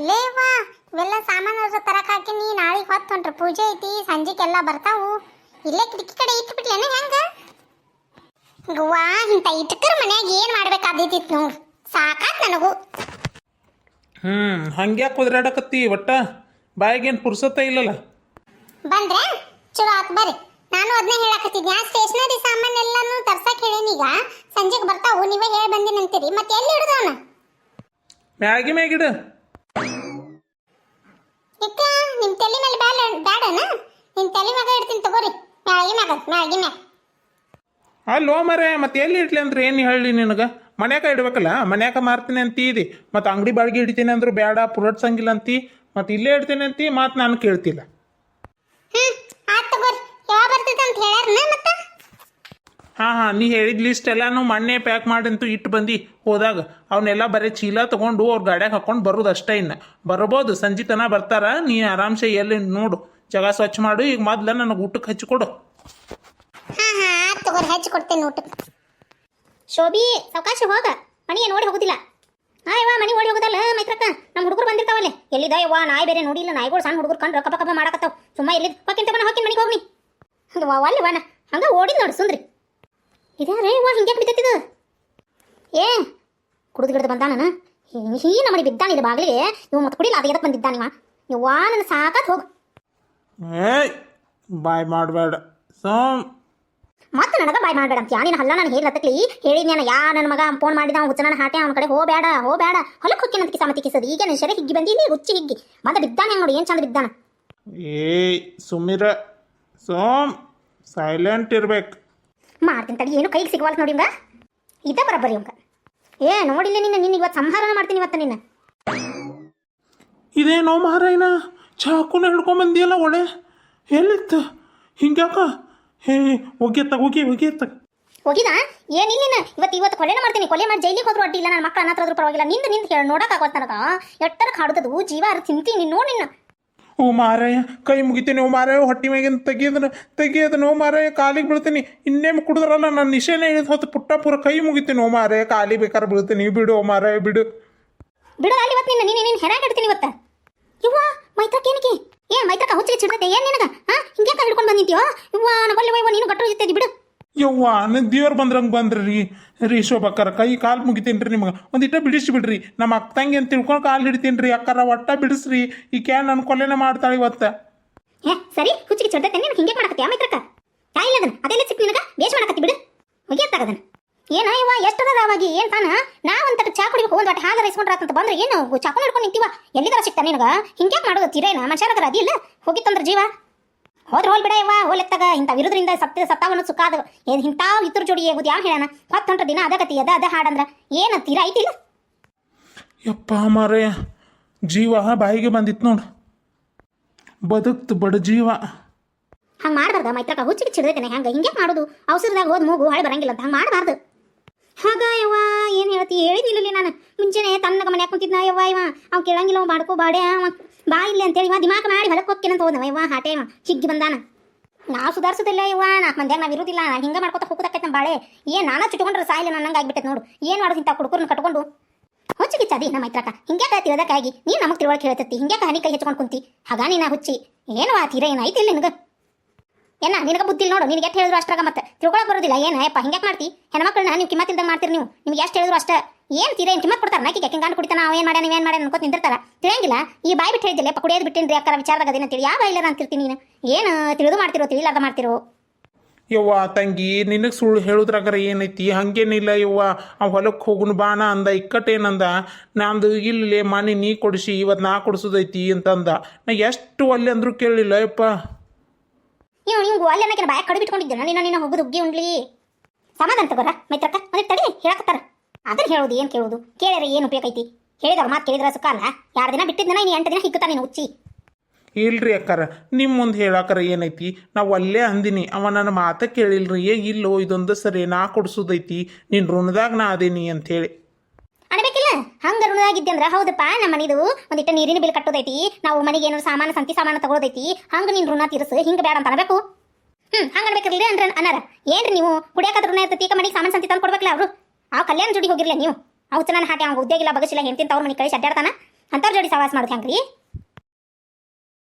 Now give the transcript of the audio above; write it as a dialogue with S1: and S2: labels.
S1: ಲೇವಾ ಇವೆಲ್ಲ ಸಾಮಾನು ತರಕ್ ಹಾಕಿನಿ. ನಾಳೆಗೆ ಹೊತ್ತು ಹೊಂಟ್ರ ಪೂಜೆ ಐತಿ, ಸಂಜೆಗೆಲ್ಲ ಬರ್ತಾವು. ಇಲ್ಲೇ ಕಿಟಕಿ ಕಡೆ ಇಟ್ಟು ಬಿಟ್ಲೇನ ಹೆಂಗ? ವಾ ಇಂತ ಇಟ್ಕರ ಮನ್ಯಾಗ ಏನ್ ಮಾಡ್ಬೇಕಾದಿತ್ತು ನೋಡ್, ಸಾಕಾತ್ ನನಗೂ.
S2: ಹಂಗ್ಯಾಕೆ ಕುದುರಾಡಕತ್ತಿ? ಒಟ್ಟ ಬಾಯಿಗೇನು ಪುರ್ಸತ್ತ ಇಲ್ಲಲ್ಲ.
S1: ಬಂದ್ರೆ ಚಲೋ ಆತ್ ಬರ್ರಿ. ನಾನು ಅದನ್ನ ಹೇಳಕತ್ತಿದ್ದೆ, ಸ್ಟೇಷನರಿ ಸಾಮಾನೆಲ್ಲಾನು ತರ್ಸಕ್ ಹೇಳೇನೀಗ. ಸಂಜೆಗೆ ಬರ್ತಾವು, ನೀವೇ ಹೇಳಿ ಬಂದಿನಂತೀರಿ. ಮತ್ತೆ ಎಲ್ಲಿ ಹಿಡ್ದವನ?
S2: ಮ್ಯಾಗಿಡು
S1: ಇಕ್ಕ ನಿಮ್ ತಲೆ ಮೇಲೆ ಬ್ಯಾಡನ? ನಿಮ್ ತಲೆ ಮ್ಯಾಗ ಇಡ್ತೀನಿ ತಗೋರಿ. ಮ್ಯಾಗಿ ಮ್ಯಾಗ
S2: ಅಲ್ಲೋ ಮರೆ, ಮತ್ತೆ ಎಲ್ಲಿ ಇಡ್ಲಿ ಅಂದ್ರೆ ಏನು ಹೇಳಿ ನಿನಗೆ? ಮನ್ಯಾಗ ಇಡ್ಬೇಕಲ್ಲ, ಮನ್ಯಾಗ ಮಾರ್ತೀನಿ ಅಂತೀದಿ. ಮತ್ತು ಅಂಗಡಿ ಬಾಡಿಗೆ ಹಿಡಿತೀನಿ ಅಂದ್ರು ಬೇಡ, ಪುರಟ್ಸಂಗಿಲ್ಲ ಅಂತಿ. ಮತ್ತು ಇಲ್ಲೇ ಇಡ್ತೀನಿ ಅಂತಿ, ಮಾತು ನಾನು ಕೇಳ್ತಿಲ್ಲ.
S1: ಆತ್ ತಗೋರಿ. ಯಾವ ಬರ್ತೈತೆ ಅಂತ ಹೇಳ್ಯಾರನ ಮತ್ತೆ?
S2: ಹಾಂ ನೀ ಹೇಳಿದ ಲಿಸ್ಟ್ ಎಲ್ಲಾನು ಮಣ್ಣೆ ಪ್ಯಾಕ್ ಮಾಡಂತೂ ಇಟ್ಟು ಬಂದು ಹೋದಾಗ ಅವನ್ನೆಲ್ಲ ಬರೀ ಚೀಲ ತೊಗೊಂಡು ಅವ್ರ ಗಾಡ್ಯಾಗ ಹಾಕೊಂಡು ಬರೋದು ಅಷ್ಟೇ. ಇನ್ನು ಬರ್ಬೋದು, ಸಂಜೆ ತನಕ ಬರ್ತಾರ. ನೀ ಆರಾಮ್ಸೆ ಎಲ್ಲಿ ನೋಡು, ಜಾಗ ಸ್ವಚ್ಛ ಮಾಡು. ಈಗ ಮೊದ್ಲು ನನಗೆ ಊಟಕ್ಕೆ ಹಚ್ಚಿಕೊಡು.
S1: ಆತ್ ತಗೋರಿ, ಹಚ್ಚಿ ಕೊಡ್ತೇನೆ ಊಟಕ್ಕೆ.
S3: ಶೋಭಿ ಸಾವಕಾಶ ಹೋಗ, ಮನೆಗೆ ನೋಡಿ ಹೋಗುದಿಲ್ಲ. ಯವ್ವ ಮನೆ ಓಡಿ ಹೋಗೋದಲ್ಲ ಮೈತ್ರಕ್ಕ. ನಮ್ಮ ಹುಡುಗರು ಬಂದಿರ್ತಾವಲ್ಲೇ. ಎಲ್ಲಿದ ಯವ್ವ ನಾಯಿ ಬೇರೆ ನೋಡಿಲ್ಲ. ನಾಯಿಗಳು ಸಣ್ಣ ಹುಡುಗರು ಕಂಡ್ರೆ ಕಪ ಕಪ ಮಾಡಕತ್ತಾವ. ಸುಮ್ಮ ಎಲ್ಲಿದ್ ಹೊಕ್ಕಿಂತ ಬನ ಹೊಕ್ಕಿನ ಮನೆಗೆ ಹೋಗ್ನಿ. ಅದು ಅಲ್ಲವನ ಹಂಗ ಓಡಿದ್ ನೋಡಿ ಸುಂದ್ರಿ. ಇದ್ಯಾರೇ ವಾ ಹಿಂಗೆ ಬಿಡ್ತೈತಿದು? ಏ ಕುಡಿದು ಗಿಡದ ಬಂದಾನ ಹೀ ನಮ್ಮನೆ ಬಿದ್ದಾನಿದ ಬಾಗಿಲಿಗೆ. ಇವು ಮತ್ತೆ ಕುಡಿಲ್ಲ, ಅದು ಎದಕ್ಕೆ ಬಂದಿದ್ದಾನಿವ? ಯವ್ವಾ ನನ್ನ ಸಾಕಾತ್ ಹೋಗು.
S2: ಏಯ್ ಬಾಯ್ ಮಾಡಬೇಡ ಸೋಮ್.
S3: ಮತ್ತೆ ನನಗೆ ಬಾಯ್ ಮಾಡಬೇಡ ಅಂತ ನೀನು ಹಲ್ಲ. ನಾನು ಹೇಳತ್ತಕ್ಲಿ ಹೇಳಿದ್ಯಾನ. ಯಾ ನನ್ನ ಮಗ ಫೋನ್ ಮಾಡಿದ, ಅವ್ನು ಹುಚ್ಚನ ಹಾಟೆ ಅವನ ಕಡೆ ಹೋಗಬೇಡ ಹೊಲಕ್ಕೆ ಹೊಕ್ಕಿನಂತ ಕಿಸಮತಿ ಕಿಸದು. ಈಗ ನನ್ನ ಶರೀರ ಹಿಗ್ಗಿ ಬಂದಿಲ್ಲಿ ಹುಚ್ಚಿ ಹಿಗ್ಗಿ ಮತ್ತೆ ಬಿದ್ದಾನೆ. ಹೆಂಗೆ ನೋಡಿ ಏನು ಚಂದ ಬಿದ್ದಾನ.
S2: ಏಯ್ ಸುಮಿರ ಸೋಮ್, ಸೈಲೆಂಟ್ ಇರ್ಬೇಕು.
S3: ಮಾಡ್ತೀನಿ ತಡಿ, ಏನು ಕೈಗೆ ಸಿಗವಲ್ತು ನೋಡಿ ಇವಂಗ. ಇದ ಬರಬ್ಬರಿ ಇವಂಗ. ಏ ನೋಡಿಲ್ಲ ನಿನ್ನ ಇವತ್ತು ಸಂಹಾರನ ಮಾಡ್ತೀನಿ ಇವತ್ತು ನಿನ್ನ.
S2: ಇದೇನೋ ಮಾರಾಯಣ, ಚಾಕುನ ಹಿಡ್ಕೊಂಬಂದಿಯಲ್ಲ ಒಳ್ಳೆ. ಎಲ್ಲಿತ್ತು ಹಿಂಗ್ಯಾಕ? ಹೇ ಒಗೆತ್ತ
S3: ಹೋಗಿದ ಏನಿಲ್ಲ. ಇವತ್ತು ಕೊಲೆನ ಮಾಡ್ತೀನಿ. ಕೊಲೆ ಮಾಡಿ ಜೈಲಿಗೆ ಹೋದ್ರು ಅಡ್ಡಿ ಇಲ್ಲ. ನನ್ನ ಮಕ್ಕಳು ಅನ್ನತ್ರಾದ್ರೂ ಪರವಾಗಿಲ್ಲ. ನಿಂದು ಹೇಳಿ ನೋಡೋಕ್ಕಾಗೋದು ನನಗೆ. ಎಟ್ಟರ ಕಾಡುತ್ತದು ಜೀವ ಅರ್ ತಿಂತೀನಿ ನೋಡಿ ನಿನ್ನ.
S2: ಓ ಮಾರಾಯ, ಕೈ ಮುಗಿತೀನಿ. ಓ ಮಾರಾಯ, ಹೊಟ್ಟಿ ಮ್ಯಾಗಿಂದ ತೆಗಿಯೋದನ್ನು. ಓ ಮಾರಾಯ, ಕಾಲಿಗೆ ಬೀಳ್ತೀನಿ. ಇನ್ನೇನು ಕುಡಿದ್ರಲ್ಲ ನನ್ನ ನಿಶೆನೇ ಇಳಿದು ಹೊತ್ತು ಪುಟ್ಟ ಪೂರ ಕೈ ಮುಗಿತೀನಿ. ಓ ಮಾರಾಯ, ಕಾಲಿ ಬೇಕಾದ್ರೆ ಬೀಳ್ತೀನಿ. ಬಿಡು ಓ ಮಾರಾಯ, ಬಿಡು
S3: ಅಲ್ಲಿ ಇವತ್ತು ನೀನು ಹೆರಾಗ ಇಡ್ತೀನಿ ಇವತ್ತು. ಇವ್ವ ಮೈತ್ರಕ್ಕೆ ಏನಕ್ಕೆ? ಮೈತ್ರಕ್ಕ ಹುಚ್ಚಿಗೆ ಚಿಡ್ತೈತೆ ಏನು ನಿನಗೆ? ಹಿಂಗೆ ಹಿಡ್ಕೊಂಡು ಬಂದಿದ್ಯೋ? ಇವ್ವ ನಬಲ್ಲೆ ನೀನು ಗಟ್ಟರು ಇರ್ತೈತಿ ಬಿಡು.
S2: ಯವ್ವ ನನ್ನ ದೇವ್ರು ಬಂದ್ರಿ ರೀ ಶೋಭಕ್ಕರ. ಕೈ ಕಾಲು ಮುಗಿತೀನಿ ರೀ ನಿಮಗೆ. ಒಂದಿಟ್ಟ ಬಿಡಿಸ್ಬಿಡ್ರಿ. ನಮ್ಮ ಅಕ್ಕ ತಂಗಿ ಅಂತ ತಿಳ್ಕೊಂಡು ಕಾಲು ಹಿಡಿತೀನಿ ರೀ. ಅಕ್ಕರ ಒಟ್ಟ ಬಿಡಿಸ್ರಿ. ಈ ಕ್ಯಾನ್ ನನ್ನ ಕೊಲೆನ ಮಾಡ್ತಾಳೆ ಇವತ್ತು.
S3: ಸರಿ, ಹುಚ್ಚಿಗೆ ಚಿಡ್ತೈತೆ ನೀನು ಹಿಂಗೆ ಮಾಡಕತ್ತೀಯ ಮೈತ್ರಕ್ಕ? ತಾಯಿಲ್ಲ ಅದನ್ನ ಅದೆಲ್ಲ ಸಿಕ್ ನಿನಗೆ ಬೇಸ್ ಮಾಡಕತ್ತಿ ಬಿಡು. ಹೋಗಿರ್ತಾಗದನ್ನ ಏನ ಇವ ಎಷ್ಟದ ಅವಾಗಿ ಏನು ತಾನ. ನಾವಂತ ಚಾ ಕುಡಿಬೇಕು, ಒಂದು ಒಟ್ಟು ಹಾಲು ರೈಸ್ಕೊಂಡ್ರಾತಂತ ಬಂದ್ರೆ ಏನು ಚಾಕು ಹಿಡ್ಕೊಂಡು ನಿಂತೀವ? ಎಲ್ಲಿದಾರ ಸಿಗ್ತಾನೆ ನಿನಗೆ? ಹಿಂಗೆ ಮಾಡೋದು ತೀರೇನ ಮನುಷ್ಯರಗರ ಅದಿಲ್ಲ. ಹೋಗಿತ್ತಂದ್ರೆ ಜೀವ ಹೋದ್ರೆ ಹೋಲ್ ಬಿಡ. ಇವ ಹೋಲೆತ್ತಾಗ ಇಂಥ ವಿರುದ್ರಿಂದ ಸತ್ತಾವನ್ನೋದು ಸುಖ ಅದು. ಇಂಥವು ಇದ್ರ ಜೋಡಿ ಆಗೋದು ಯಾವ ಹೇಳೋಣ? 10 ಹೊಂಟ್ರ ದಿನ ಅದಕತಿ ಅದ ಹಾಡಂದ್ರೆ ಏನು ತೀರ ಐತಿಲ್ಲ.
S2: ಯಪ್ಪ ಮಾರಯ್ಯ, ಜೀವ ಬಾಯಿಗೆ ಬಂದಿತ್ತು ನೋಡು. ಬದುಕ್ತು ಬಡ ಜೀವ.
S3: ಹಂಗೆ ಮಾಡಬಾರ್ದ ಮೈತ್ರಕ್ಕ. ಹುಚ್ಚಿಗೆ ಚಿಡ್ದೈತೇನೆ ಹಂಗೆ ಹಿಂಗೆ ಮಾಡೋದು? ಅವಸರದಾಗ ಹೋದ್ ಮೂಗು ಹಾಳೆ ಬರಂಗಿಲ್ಲ ಅಂತ ಹಂಗೆ ಮಾಡಬಾರ್ದು. ಹಾಗ ಯವ್ವ ಏನು ಹೇಳ್ತಿ? ಹೇಳಿದ್ನಿಲ್ಲ ನಾನು ಮುಂಚೆನೆ. ತನ್ನಗ ಮನೆ ಕುಂತಿದ್ನ ಯವ್ವ. ಅವ್ ಕೇಳಂಗಿಲ್ಲ, ಅವ್ ಮಾಡ್ಕೋ ಬಾಡೆ ಬಾ ಇಲ್ಲ ಅಂತೇಳಿ ದಿಮಾಕ ಮಾಡಿ ಹೊಲಕ್ಕೆ ಹೋಗ್ತೇನಂತ ಹೋದವ. ಯವ್ವ ಹಾಟೆ ಹಿಗ್ಗಿ ಬಂದಾನ. ನಾವು ಸುಧಾರಿಸೋದಿಲ್ಲ ಯವ್ವ. 4 ಮಂದಿಯಾಗ ನಾವು ಇರೋದಿಲ್ಲ. ನಾನು ಹಿಂಗೆ ಮಾಡ್ಕೊತ ಹೋಗೋದಕ್ಕೈತೆ ನಮ್ಮ ಬಾಳೆ. ಏನು ನಾನಾ ಚುಟ್ಕೊಂಡ್ರೆ ಸಾಯಿಲ್ಲ ನನ್ನಂಗೆ ಆಗ್ಬಿಟ್ಟೈತೆ ನೋಡು. ಏನು ಮಾಡೋದು ಇಂಥ ಕುಡುಕರನ್ನ ಕಟ್ಕೊಂಡು? ಹುಚ್ಚಿಗಿಚ್ಚದಿ ನಮ್ಮ ಮೈತ್ರಕ್ಕ. ಹಿಂಗ್ಯಾಕ ತಿಳದಕ್ಕಾಗಿ ನೀನು ನಮಗೆ ತಿಳುವಳಿಕೆ ಹೇಳ್ತತಿ. ಹಿಂಗ್ಯಾಕ ಹನಿ ಕೈ ಹೆಚ್ಕೊಂಡು ಕುಂತಿ? ಹಾಗ ನೀನು ಹುಚ್ಚಿ ಏನು ಆ ತೀರ ಏನು ಐತಿಲ್ಲ ನಿನಗೆ? ನಿನಗೆ ಬುದ್ಧಿ ನೋಡು. ನಿನಗೆ ಎಷ್ಟು ಹೇಳಿದ್ರು ಅಷ್ಟಾಗ ಮತ್ತೆ ತಿಳ್ಕೊಳಕ್ ಬರೋದಿಲ್ಲ. ಏನಪ್ಪ ಹಿಂಗ್ಯಾಕೆ ಮಾಡ್ತಿ? ಹೆಣ್ಮಕ್ಳನ್ನ ನೀವು ಕಿಮ್ಮತ್ ಇಲ್ದಂಗೆ ಮಾಡ್ತೀರಿ ನೀವು. ನಿಮ್ಗೆ ಎಷ್ಟು ಹೇಳಿದ್ರು ಅಷ್ಟೇ. ಏನು ತೀರ ಏನು ಕಿಮ್ಮತ್ ಕೊಡ್ತಾರೆ? ನಾಕಿ ಯಾಕೆ ಗಂಡು ಕುಡಿತಾನ, ಅವ ಏನು ಮಾಡ್ಯಾನ ನೀವೇನು ಮಾಡ್ಯಾನ ಅನ್ಕೋತ ನಿಂತಿರ್ತಾರ. ತಿಳಿಯಂಗಿಲ್ಲ. ಈ ಬಾಯಿ ಬಿಟ್ಟು ಹೇಳಿದ್ದಿಲ್ಲ ಕುಡಿಯೋದು ಬಿಟ್ಟಿನ್ರಿ ಅಕ್ಕರ ವಿಚಾರದಾಗ ಅದೇನಂತೇಳಿ ಯಾವ ಬಾಯಿಲ್ಲ ಅಂತಿರ್ತೀನಿ ನೀನು. ಏನು ತಿಳಿದು ಮಾಡ್ತಿರೋ ತಿಳಿಲಾರ್ದ ಮಾಡ್ತಿರೋ?
S2: ಯವ್ವ ತಂಗಿ, ನಿನಗೆ ಸುಳ್ಳು ಹೇಳುದ್ರಾಗರ ಏನೈತಿ? ಹಂಗೇನಿಲ್ಲ ಯವ್ವ. ಆ ಹೊಲಕ್ಕೆ ಹೋಗುನು ಬಾಣ ಅಂದ. ಇಕ್ಕಟ್ಟೇನಂದ, ನಂದು ಇಲ್ಲಿ ಮನೆ ನೀ ಕೊಡಿಸಿ ಇವತ್ತು ನಾ ಕೊಡಿಸೋದೈತಿ ಅಂತಂದ. ನಾ ಎಷ್ಟು ಒಲ್ಲೆ ಅಂದ್ರೂ ಕೇಳಲಿಲ್ಲ ಯಪ್ಪ.
S3: ನೀವು ಅಲ್ಲಿ ಅನ್ನಕ್ಕೆ ಬಾಯ ಕಡು ಬಿಟ್ಕೊಂಡಿದ್ದೆ ನಿನ್ನ ಹೋಗೋದು ಉಗ್ಗಿ ಉಂಡ್ಲಿ. ಸಮಾಧಾನ ತಗೋರ ಮೈತ್ರಕ್ಕ. ಮತ್ತೆ ತಡಿ ಹೇಳಕತ್ತಾರ. ಅದನ್ನ ಹೇಳೋದು ಏನು ಕೇಳೋದು? ಕೇಳ್ಯಾರ ಏನು ಉಪಯೋಗ ಐತಿ? ಹೇಳಿದವ್ರ ಮಾತು ಕೇಳಿದ್ರ ಸುಖ ಅಲ್ಲ. 2 ದಿನ ಬಿಟ್ಟಿದ್ದನ ಇನ್ನು 8 ದಿನ ಹಿಗ್ಗುತ್ತಾ ನೀನು ಹುಚ್ಚಿ.
S2: ಇಲ್ರಿ ಅಕ್ಕಾರ, ನಿಮ್ಮ ಮುಂದೆ ಹೇಳಾಕರ ಏನೈತಿ? ನಾವು ಅಲ್ಲೇ ಅಂದಿನಿ. ಅವ ನನ್ನ ಮಾತ ಕೇಳಿಲ್ರಿ. ಇಲ್ಲೋ ಇದೊಂದು ಸರಿ ನಾ ಕೊಡಿಸೋದೈತಿ, ನಿನ್ನ ಋಣದಾಗ ನಾ ಅದೇನಿ ಅಂಥೇಳಿ
S3: ಅನ್ಬೇಕಿಲ್ಲ. ಹಂಗ ಋಣದಾಗಿದ್ದೆ ಅಂದ್ರೆ ಹೌದಪ್ಪ ನಮ್ಮ ಮನಿದು ಒಂದಿಟ್ಟ ನೀರಿನ ಬಿಲ್ ಕಟ್ಟೋದೈತಿ, ನಾವು ಮನೆಗೆ ಏನೋ ಸಂತಿ ಸಾಮಾನು ತಗೊಳೋದೈತಿ, ಹಂಗ ನೀನು ಋಣ ತೀರಿಸು, ಹಿಂಗೆ ಬೇಡ ಅಂತ ಅನ್ಬೇಕು. ಹಂಗೆ ಅನ್ಬೇಕಿರ್ಲಿ ಅಂದ್ರೆ ಅನ್ನಾರ ಏನ್ರಿ ನೀವು ಕುಡಿಯಾಕದ್ರ ಋಣ ಇರ್ತೈತಿ. ಈಗ ಮನೆಗೆ ಸಾಮಾನು ಸಂತಿ ತಂದು ಕೊಡ್ಬೇಕಲ್ಲ ಅವರು. ಆ ಕಲ್ಯಾಣ ಜೋಡಿ ಹೋಗಿರ್ಲಿ ನೀವು. ಅವ್ರು ನಾನು ಹಾಟೆ ಅವ್ನು ಉದ್ಯೋಗ ಇಲ್ಲ ಬಗಸಿಲ್ಲ ಹೆಂಡ್ತಿಂತ ಅವ್ರ ಮನೆ ಕಳಿಸಿ ಅಡ್ಡಾಡ್ತಾನ. ಅಂಥವ್ರ ಜೋಡಿ ಸವಾಸ ಮಾಡೋದು ಹೆಂಗ್ರಿ